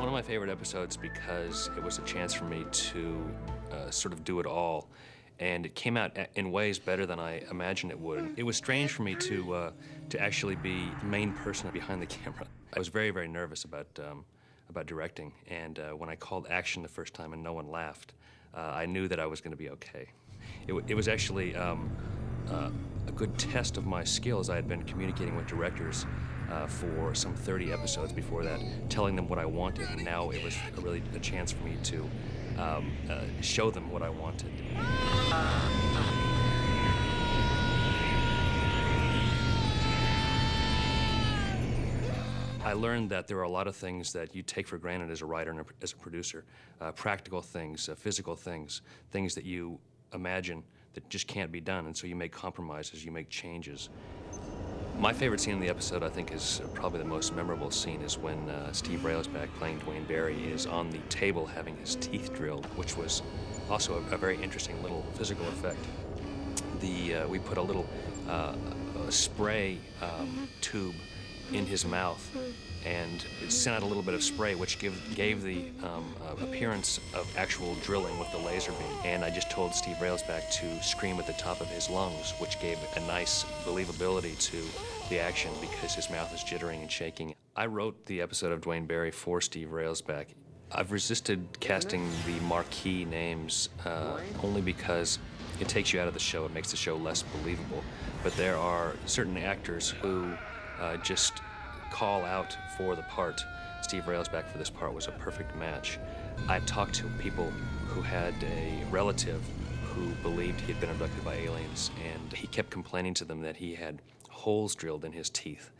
one of my favorite episodes because it was a chance for me to sort of do it all. And it came out in ways better than I imagined it would. It was strange for me to actually be the main person behind the camera. I was very, very nervous about directing. And when I called action the first time and no one laughed, I knew that I was going to be okay. It was actually a good test of my skills. I had been communicating with directors for some 30 episodes before that, telling them what I wanted, and now it was really a chance for me to show them what I wanted. I learned that there are a lot of things that you take for granted as a writer and as a producer, practical things, physical things, things that you imagine that just can't be done, and so you make compromises, you make changes. My favorite scene in the episode, I think, is probably the most memorable scene, is when Steve Railsback, playing Duane Barry, is on the table having his teeth drilled, which was also a very interesting little physical effect. We put a little spray tube in his mouth, and it sent out a little bit of spray, which gave the appearance of actual drilling with the laser beam. And I just told Steve Railsback to scream at the top of his lungs, which gave a nice believability to the action because his mouth is jittering and shaking. I wrote the episode of Duane Barry for Steve Railsback. I've resisted casting the marquee names only because it takes you out of the show. It makes the show less believable. But there are certain actors who just call out for the part. Steve Railsback for this part was a perfect match. I talked to people who had a relative who believed he had been abducted by aliens, and he kept complaining to them that he had holes drilled in his teeth.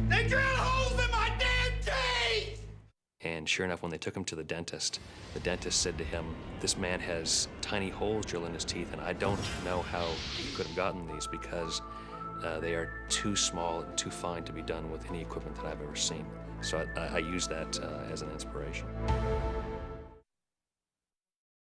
They drilled holes in my damn teeth! And sure enough, when they took him to the dentist said to him, "This man has tiny holes drilled in his teeth, and I don't know how he could have gotten these because they are too small and too fine to be done with any equipment that I've ever seen." So I use that as an inspiration.